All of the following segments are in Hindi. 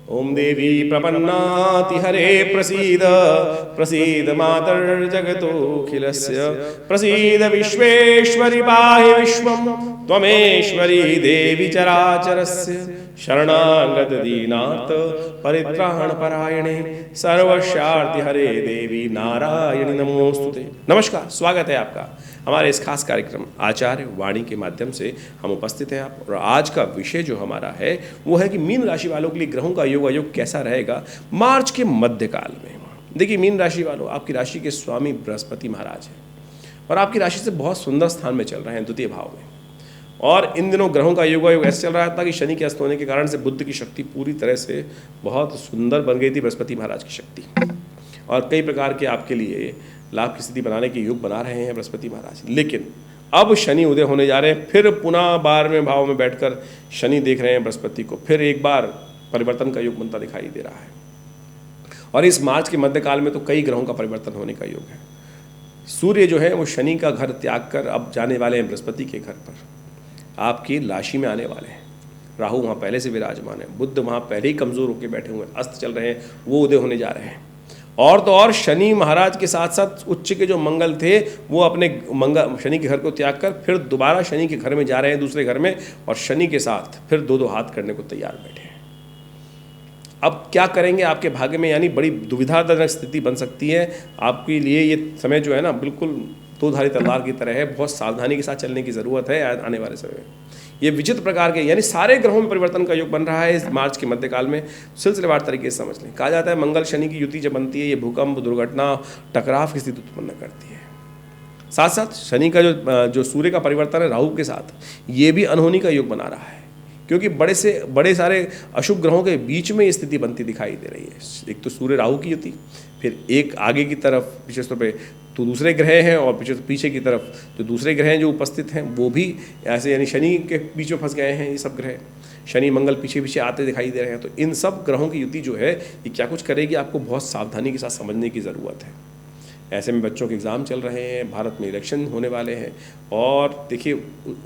ओम देवी प्रपन्नाति हरे प्रसीद प्रसीद मातर्जगतोऽखिलस्य प्रसीद विश्वेश्वरि पाहि विश्वं त्वमेश्वरी देवी चराचरस्य शरणागत दीनार्थ परित्राण परायणे सर्वस्यार्ति हरे देवी नारायणी नमोस्तुते। नमस्कार, स्वागत है आपका हमारे इस खास कार्यक्रम आचार्य वाणी के माध्यम से हम उपस्थित हैं आप। और आज का विषय जो हमारा है वो है कि मीन राशि वालों के लिए ग्रहों का योग अयोग कैसा रहेगा मार्च के मध्यकाल में। देखिए मीन राशि वालों, आपकी राशि के स्वामी बृहस्पति महाराज हैं और आपकी राशि से बहुत सुंदर स्थान में चल रहे हैं, द्वितीय भाव में। और इन दिनों ग्रहों का योग ऐसे चल रहा था कि शनि के अस्त होने के कारण से बुध की शक्ति पूरी तरह से बहुत सुंदर बन गई थी, बृहस्पति महाराज की शक्ति। और कई प्रकार के आपके लिए लाभ की स्थिति बनाने के योग बना रहे हैं बृहस्पति महाराज। लेकिन अब शनि उदय होने जा रहे हैं, फिर पुनः 12वें भाव में बैठकर शनि देख रहे हैं बृहस्पति को, फिर एक बार परिवर्तन का योग बनता दिखाई दे रहा है। और इस मार्च के मध्यकाल में तो कई ग्रहों का परिवर्तन होने का योग है। सूर्य जो है वो शनि का घर त्याग कर अब जाने वाले हैं बृहस्पति के घर पर, आपकी राशि में आने वाले हैं। राहु वहाँ पहले से विराजमान है, बुध वहाँ पहले ही कमज़ोर होकर बैठे हुए हैं, अस्त चल रहे हैं, वो उदय होने जा रहे हैं। और तो और शनि महाराज के साथ साथ उच्च के जो मंगल थे वो अपने शनि के घर को त्याग कर फिर दोबारा शनि के घर में जा रहे हैं, दूसरे घर में, और शनि के साथ फिर दो हाथ करने को तैयार बैठे हैं। अब क्या करेंगे आपके भाग्य में, यानी बड़ी दुविधाजनक स्थिति बन सकती है आपके लिए। ये समय जो है ना बिल्कुल दो-धारी तलवार की तरह है, बहुत सावधानी के साथ चलने की ज़रूरत है आने वाले समय में। ये विचित्र प्रकार के यानी सारे ग्रहों में परिवर्तन का योग बन रहा है इस मार्च के मध्यकाल में। सिलसिलेवार तरीके से समझ लें। कहा जाता है मंगल शनि की युति जब बनती है ये भूकंप, दुर्घटना, टकराव की स्थिति उत्पन्न करती है। साथ साथ शनि का जो सूर्य का परिवर्तन है राहु के साथ, ये भी अनहोनी का योग बना रहा है, क्योंकि बड़े सारे अशुभ ग्रहों के बीच में ये स्थिति बनती दिखाई दे रही है। एक तो सूर्य राहु की युति, फिर एक आगे की तरफ विशेष तौर पे तो दूसरे ग्रह हैं, और पीछे की तरफ जो दूसरे ग्रह हैं जो उपस्थित हैं वो भी ऐसे यानी शनि के बीच में फंस गए हैं। ये सब ग्रह शनि मंगल पीछे पीछे आते दिखाई दे रहे हैं। तो इन सब ग्रहों की युति जो है ये क्या कुछ करेगी आपको बहुत सावधानी के साथ समझने की ज़रूरत है। ऐसे में बच्चों के एग्ज़ाम चल रहे हैं, भारत में इलेक्शन होने वाले हैं, और देखिए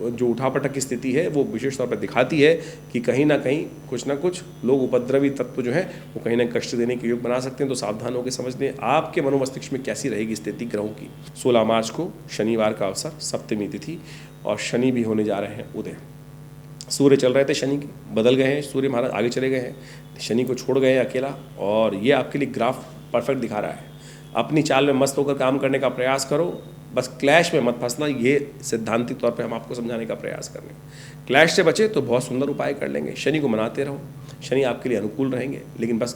जो उठापटक की स्थिति है वो विशेष तौर पर दिखाती है कि कहीं ना कहीं कुछ ना कुछ लोग उपद्रवी तत्व जो है वो कहीं ना कष्ट देने के योग बना सकते हैं। तो सावधान होकर समझ लें आपके मनोमस्तिष्क में कैसी रहेगी स्थिति ग्रहों की। 16 मार्च को शनिवार का अवसर, सप्तमी तिथि, और शनि भी होने जा रहे हैं उदय। सूर्य चल रहे थे शनि के, बदल गए हैं, सूर्य महाराज आगे चले गए हैं, शनि को छोड़ गए हैं अकेला। और ये आपके लिए ग्राफ परफेक्ट दिखा रहा है। अपनी चाल में मस्त होकर काम करने का प्रयास करो, बस क्लैश में मत फंसना। ये सिद्धांतिक तौर पे हम आपको समझाने का प्रयास कर रहे हैं। क्लैश से बचे तो बहुत सुंदर उपाय कर लेंगे। शनि को मनाते रहो, शनि आपके लिए अनुकूल रहेंगे, लेकिन बस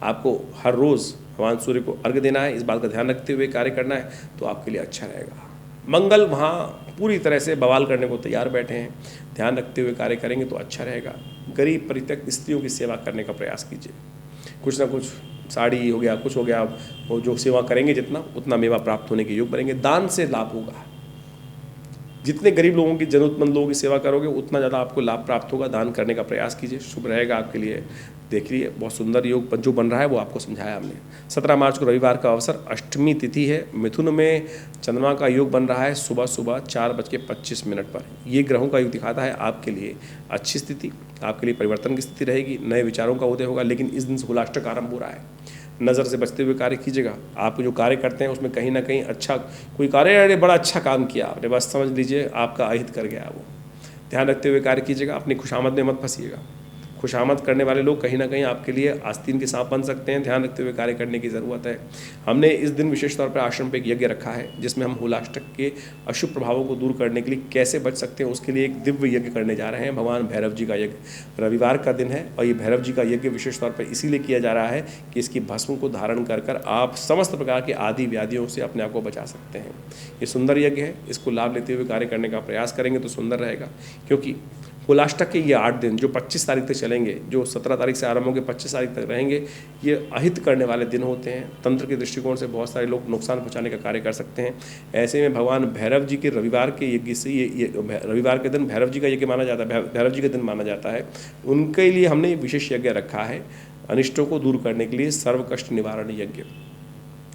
आपको हर रोज़ भगवान सूर्य को अर्घ्य देना है, इस बात का ध्यान रखते हुए कार्य करना है, तो आपके लिए अच्छा रहेगा। मंगल वहाँ पूरी तरह से बवाल करने को तैयार बैठे हैं, ध्यान रखते हुए कार्य करेंगे तो अच्छा रहेगा। गरीब परित्यक्त स्त्रियों की सेवा करने का प्रयास कीजिए, कुछ ना कुछ साड़ी हो गया, कुछ हो गया, वो जो सेवा करेंगे जितना उतना मेवा प्राप्त होने के योग बनेंगे। दान से लाभ होगा, जितने गरीब लोगों की, जरूरतमंद लोगों की सेवा करोगे उतना ज़्यादा आपको लाभ प्राप्त होगा। दान करने का प्रयास कीजिए, शुभ रहेगा आपके लिए। देखिए बहुत सुंदर योग जो बन रहा है वो आपको समझाया हमने। 17 मार्च को रविवार का अवसर, अष्टमी तिथि है, मिथुन में चंद्रमा का योग बन रहा है सुबह 4:25 पर। ये ग्रहों का योग दिखाता है आपके लिए अच्छी स्थिति, आपके लिए परिवर्तन की स्थिति रहेगी, नए विचारों का उदय होगा। लेकिन इस दिन से हुलाष्टक आरंभ हो रहा है, नज़र से बचते हुए कार्य कीजिएगा। आप जो कार्य करते हैं उसमें कहीं ना कहीं अच्छा कोई कार्य, अरे बड़ा अच्छा काम किया आपने, बस समझ लीजिए आपका अहित कर गया वो। ध्यान रखते हुए कार्य कीजिएगा, अपनी खुशामद में मत फंसिएगा। खुशामद करने वाले लोग कहीं ना कहीं आपके लिए आस्तीन के सांप बन सकते हैं, ध्यान रखते हुए कार्य करने की ज़रूरत है। हमने इस दिन विशेष तौर पर आश्रम पे एक यज्ञ रखा है जिसमें हम हुलाष्टक के अशुभ प्रभावों को दूर करने के लिए कैसे बच सकते हैं उसके लिए एक दिव्य यज्ञ करने जा रहे हैं। भगवान भैरव जी का यज्ञ रविवार का दिन है, और ये भैरव जी का यज्ञ विशेष तौर पर इसीलिए किया जा रहा है कि इसकी भस्म को धारण कर आप समस्त प्रकार के आदि व्याधियों से अपने आप को बचा सकते हैं। ये सुंदर यज्ञ है, इसको लाभ लेते हुए कार्य करने का प्रयास करेंगे तो सुंदर रहेगा। क्योंकि हुलाष्टक के ये 8 दिन जो 25 तारीख तक चलेंगे, जो 17 तारीख से आरंभ होंगे 25 तारीख तक रहेंगे, ये अहित करने वाले दिन होते हैं। तंत्र के दृष्टिकोण से बहुत सारे लोग नुकसान पहुंचाने का कार्य कर सकते हैं। ऐसे में भगवान भैरव जी के रविवार के यज्ञ से ये रविवार के दिन भैरव जी का यज्ञ माना जाता है, भैरव जी का दिन माना जाता है। उनके लिए हमने विशेष यज्ञ रखा है अनिष्टों को दूर करने के लिए, सर्व कष्ट निवारण यज्ञ।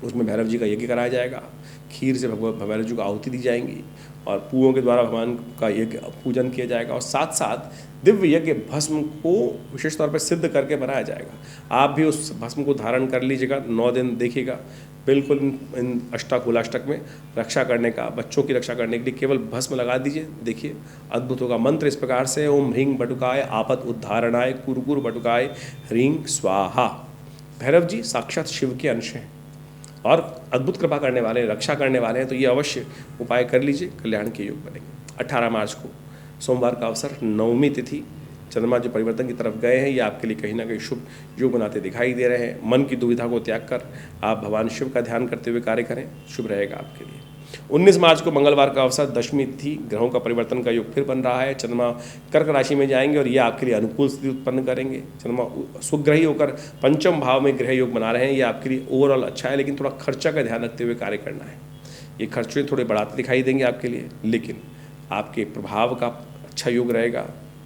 उसमें भैरव जी का यज्ञ कराया जाएगा, खीर से भैरव जी को आहुति दी जाएंगी, और पुओं के द्वारा भगवान का यज्ञ पूजन किया जाएगा और साथ साथ दिव्य यज्ञ भस्म को विशेष तौर पर सिद्ध करके बनाया जाएगा। आप भी उस भस्म को धारण कर लीजिएगा, 9 दिन देखिएगा। बिल्कुल इन अष्टक में रक्षा करने का, बच्चों की रक्षा करने के लिए केवल भस्म लगा दीजिए, देखिए अद्भुत होगा। मंत्र इस प्रकार से, ओम ह्रीं बटुकाय आपद उद्धारणाय कुरकुर बटुकाय ह्रीं स्वाहा। भैरव जी साक्षात शिव के अंश हैं और अद्भुत कृपा करने वाले, रक्षा करने वाले हैं, तो ये अवश्य उपाय कर लीजिए, कल्याण के योग बनेंगे। 18 मार्च को सोमवार का अवसर, 9वीं तिथि, चंद्रमा जो परिवर्तन की तरफ गए हैं, ये आपके लिए कहीं ना कहीं शुभ योग बनाते दिखाई दे रहे हैं। मन की दुविधा को त्याग कर आप भगवान शिव का ध्यान करते हुए कार्य करें, शुभ रहेगा आपके लिए। 19 मार्च को मंगलवार का अवसर, दशमी तिथि, ग्रहों का परिवर्तन का योग फिर बन रहा है। चंद्रमा कर्क राशि में जाएंगे और ये आपके लिए अनुकूल स्थिति उत्पन्न करेंगे। चंद्रमा सुग्रही होकर पंचम भाव में ग्रह योग बना रहे हैं, ये आपके लिए ओवरऑल अच्छा है, लेकिन थोड़ा खर्चा का ध्यान रखते हुए कार्य करना है। ये खर्चे थोड़े बढ़ाते दिखाई देंगे आपके लिए, लेकिन आपके प्रभाव का अच्छा योग रहेगा,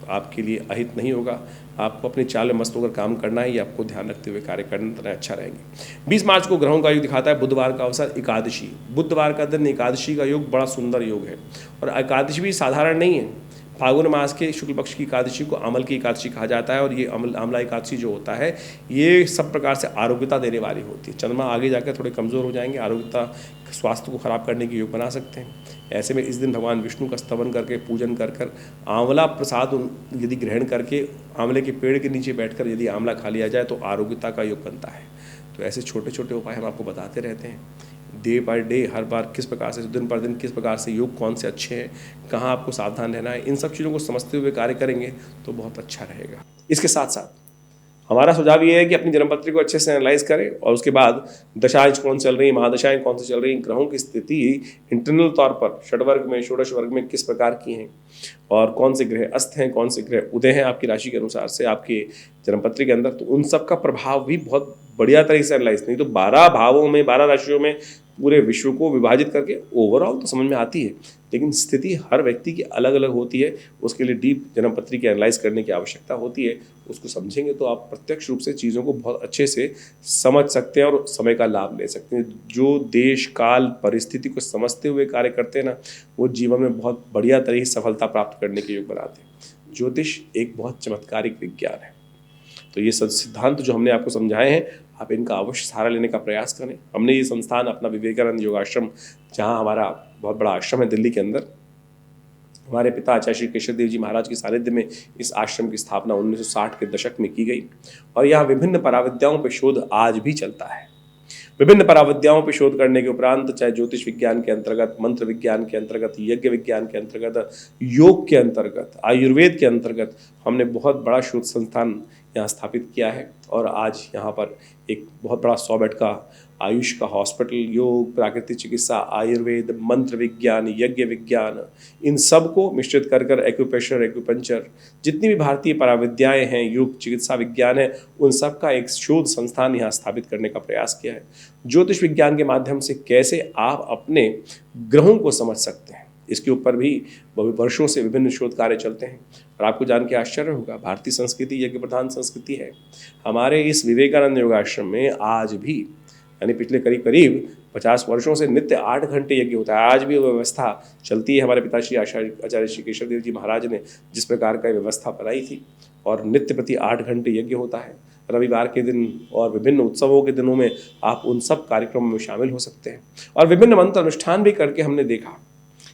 आपके लिए अहित नहीं होगा। आपको अपनी चाल में मस्त होकर काम करना है, ये आपको ध्यान रखते हुए कार्य करना अच्छा रहेंगे। 20 मार्च को ग्रहों का योग दिखाता है, बुधवार का अवसर, एकादशी, बुधवार का दिन, एकादशी का योग बड़ा सुंदर योग है। और एकादशी भी साधारण नहीं है, फाल्गुन मास के शुक्ल पक्ष की एकादशी को अमल की एकादशी कहा जाता है। और ये आमला एकादशी जो होता है, ये सब प्रकार से आरोग्यता देने वाली होती है। चंद्रमा आगे जाकर थोड़े कमज़ोर हो जाएंगे, आरोग्यता स्वास्थ्य को खराब करने के योग बना सकते हैं। ऐसे में इस दिन भगवान विष्णु का स्तवन करके, पूजन कर आंवला प्रसाद यदि ग्रहण करके, आंवले के पेड़ के नीचे बैठकर यदि आंवला खा लिया जाए तो आरोग्यता का योग बनता है। तो ऐसे छोटे छोटे उपाय हम आपको बताते रहते हैं, डे बाय डे, हर बार किस प्रकार से, दिन पर दिन किस प्रकार से योग कौन से अच्छे हैं, कहाँ आपको सावधान रहना है, इन सब चीज़ों को समझते हुए कार्य करेंगे तो बहुत अच्छा रहेगा। इसके साथ साथ हमारा सुझाव ये है कि अपनी जन्मपत्री को अच्छे से एनालाइज करें और उसके बाद दशाएं कौन चल रही, महादशाएं कौन सी चल रही, ग्रहों की स्थिति इंटरनल तौर पर षडवर्ग में, षोडश वर्ग में किस प्रकार की हैं और कौन से ग्रह अस्त हैं, कौन से ग्रह उदय हैं आपकी राशि के अनुसार से आपके जन्मपत्री के अंदर, तो उन सब का प्रभाव भी बहुत बढ़िया तरीके से एनालाइज, नहीं तो 12 भावों में, 12 राशियों में पूरे विश्व को विभाजित करके ओवरऑल तो समझ में आती है, लेकिन स्थिति हर व्यक्ति की अलग अलग होती है। उसके लिए डीप जन्मपत्री की एनालाइज करने की आवश्यकता होती है। उसको समझेंगे तो आप प्रत्यक्ष रूप से चीज़ों को बहुत अच्छे से समझ सकते हैं और समय का लाभ ले सकते हैं। जो देश काल परिस्थिति को समझते हुए कार्य करते हैं ना, वो जीवन में बहुत बढ़िया तरीके से सफलता प्राप्त करने के योग बनाते हैं। ज्योतिष एक बहुत चमत्कारिक विज्ञान है। तो ये सिद्धांत जो हमने आपको समझाए हैं, आप इनका अवश्य सहारा लेने का प्रयास करें। हमने ये संस्थान अपना विवेकानंद योगाश्रम, जहाँ हमारा बहुत बड़ा आश्रम है दिल्ली के अंदर, हमारे पिता आचार्य श्री केशव देव जी महाराज के सानिध्य में इस आश्रम की स्थापना 1960 के दशक में की गई और यहाँ विभिन्न पराविद्याओं पर शोध आज भी चलता है। विभिन्न पराविद्याओं पर शोध करने के उपरांत, चाहे ज्योतिष विज्ञान के अंतर्गत, मंत्र विज्ञान के अंतर्गत, यज्ञ विज्ञान के अंतर्गत, योग के अंतर्गत, आयुर्वेद के अंतर्गत, हमने बहुत बड़ा शोध संस्थान यहाँ स्थापित किया है। और आज यहाँ पर एक बहुत बड़ा 100 बेड का आयुष का हॉस्पिटल, योग, प्राकृतिक चिकित्सा, आयुर्वेद, मंत्र विज्ञान, यज्ञ विज्ञान, इन सब को मिश्रित कर एक्यूप्रेशर, एक्यूपंक्चर, जितनी भी भारतीय पराविद्याएं हैं, योग, चिकित्सा विज्ञान है, उन सब का एक शोध संस्थान यहाँ स्थापित करने का प्रयास किया है। ज्योतिष विज्ञान के माध्यम से कैसे आप अपने ग्रहों को समझ सकते हैं, इसके ऊपर भी वर्षों से विभिन्न शोध कार्य चलते हैं। और आपको जान के आश्चर्य होगा, भारतीय संस्कृति यज्ञ प्रधान संस्कृति है। हमारे इस विवेकानंद योगाश्रम में आज भी, यानी पिछले करीब 50 वर्षों से नित्य 8 घंटे यज्ञ होता है। आज भी वो व्यवस्था चलती है। हमारे पिताश्री आचार्य श्री केशव देव जी महाराज ने जिस प्रकार का व्यवस्था बनाई थी, और नित्य प्रति 8 घंटे यज्ञ होता है। रविवार के दिन और विभिन्न उत्सवों के दिनों में आप उन सब कार्यक्रमों में शामिल हो सकते हैं और विभिन्न मंत्र अनुष्ठान भी करके हमने देखा।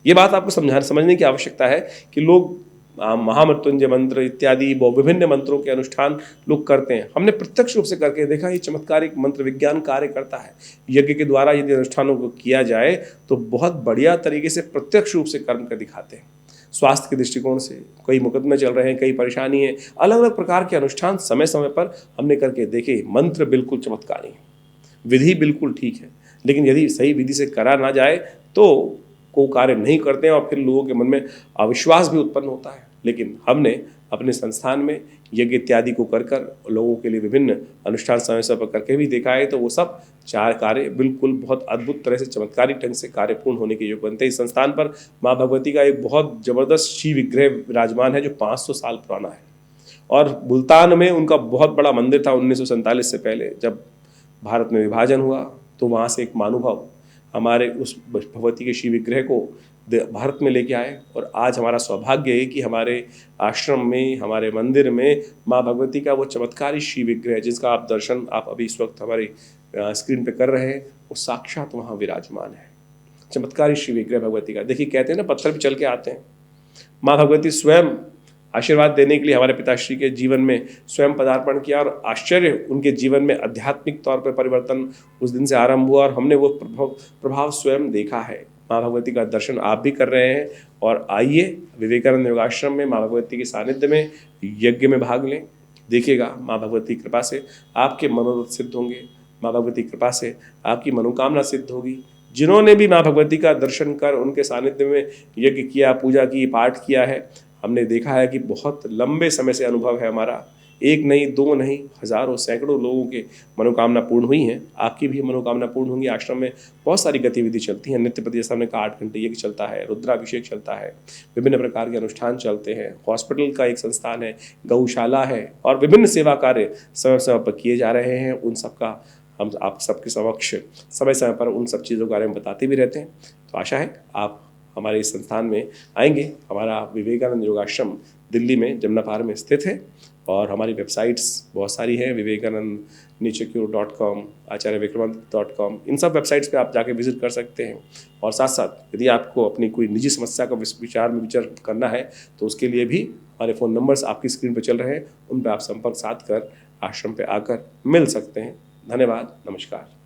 ये बात आपको समझने की आवश्यकता है कि लोग महामृत्युंजय मंत्र इत्यादि विभिन्न मंत्रों के अनुष्ठान लोग करते हैं। हमने प्रत्यक्ष रूप से करके देखा, ये चमत्कारिक मंत्र विज्ञान कार्य करता है। यज्ञ के द्वारा यदि अनुष्ठानों को किया जाए तो बहुत बढ़िया तरीके से प्रत्यक्ष रूप से कर्म कर दिखाते हैं। स्वास्थ्य के दृष्टिकोण से कई मुकदमे चल रहे हैं, कई परेशानी है, अलग अलग प्रकार के अनुष्ठान समय समय पर हमने करके देखे। मंत्र बिल्कुल चमत्कारी है, विधि बिल्कुल ठीक है, लेकिन यदि सही विधि से करा ना जाए तो को कार्य नहीं करते हैं और फिर लोगों के मन में अविश्वास भी उत्पन्न होता है। लेकिन हमने अपने संस्थान में यज्ञ इत्यादि को कर लोगों के लिए विभिन्न अनुष्ठान समय समय पर करके भी देखा है, तो वो सब 4 कार्य बिल्कुल बहुत अद्भुत तरह से चमत्कारिक ढंग से कार्यपूर्ण होने के योग बनते हैं। इस संस्थान पर माँ भगवती का एक बहुत जबरदस्त शिव विग्रह विराजमान है जो 500 साल पुराना है। और मुल्तान में उनका बहुत बड़ा मंदिर था 1947 से पहले, जब भारत में विभाजन हुआ तो वहाँ से एक महानुभाव हमारे उस भगवती के शिव विग्रह को भारत में लेके आए। और आज हमारा सौभाग्य है कि हमारे आश्रम में, हमारे मंदिर में माँ भगवती का वो चमत्कारी श्री विग्रह है, जिसका आप दर्शन आप अभी इस वक्त हमारे स्क्रीन पे कर रहे हैं, वो साक्षात वहाँ विराजमान है। चमत्कारी श्री विग्रह भगवती का। देखिए, कहते हैं ना, पत्थर भी चल के आते हैं। माँ भगवती स्वयं आशीर्वाद देने के लिए हमारे पिताश्री के जीवन में स्वयं पदार्पण किया, और आश्चर्य उनके जीवन में आध्यात्मिक तौर पर परिवर्तन उस दिन से आरंभ हुआ, और हमने वो प्रभाव स्वयं देखा है। माँ भगवती का दर्शन आप भी कर रहे हैं, और आइए विवेकानंद योगाश्रम में माँ भगवती के सानिध्य में यज्ञ में भाग लें। देखिएगा, माँ भगवती की कृपा से आपके मनोरथ सिद्ध होंगे, माँ भगवती की कृपा से आपकी मनोकामना सिद्ध होगी। जिन्होंने भी माँ भगवती का दर्शन कर उनके सानिध्य में यज्ञ किया, पूजा की, पाठ किया है, हमने देखा है कि बहुत लंबे समय से अनुभव है हमारा, एक नहीं, दो नहीं, हजारों सैकड़ों लोगों के मनोकामना पूर्ण हुई हैं। आपकी भी मनोकामना पूर्ण होंगी। आश्रम में बहुत सारी गतिविधि चलती हैं, नित्य प्रति, जैसा हमने कहा 8 घंटे यज्ञ चलता है, रुद्राभिषेक चलता है, विभिन्न प्रकार के अनुष्ठान चलते हैं, हॉस्पिटल का एक संस्थान है, गौशाला है, और विभिन्न सेवा कार्य समय समय पर किए जा रहे हैं। उन सबका हम आप सबके समक्ष समय समय पर उन सब चीज़ों के बारे में बताते भी रहते हैं। तो आशा है आप हमारे इस संस्थान में आएंगे। हमारा विवेकानंद योगाश्रम दिल्ली में जमुना पार में स्थित है, और हमारी वेबसाइट्स बहुत सारी हैं, vivekanandnichecure.com, acharyavikramanand.com, इन सब वेबसाइट्स पे आप जाके विजिट कर सकते हैं। और साथ साथ यदि आपको अपनी कोई निजी समस्या का विचार करना है, तो उसके लिए भी हमारे फ़ोन नंबर्स आपकी स्क्रीन पर चल रहे हैं, उन पर आप संपर्क साध कर आश्रम पे आकर मिल सकते हैं। धन्यवाद, नमस्कार।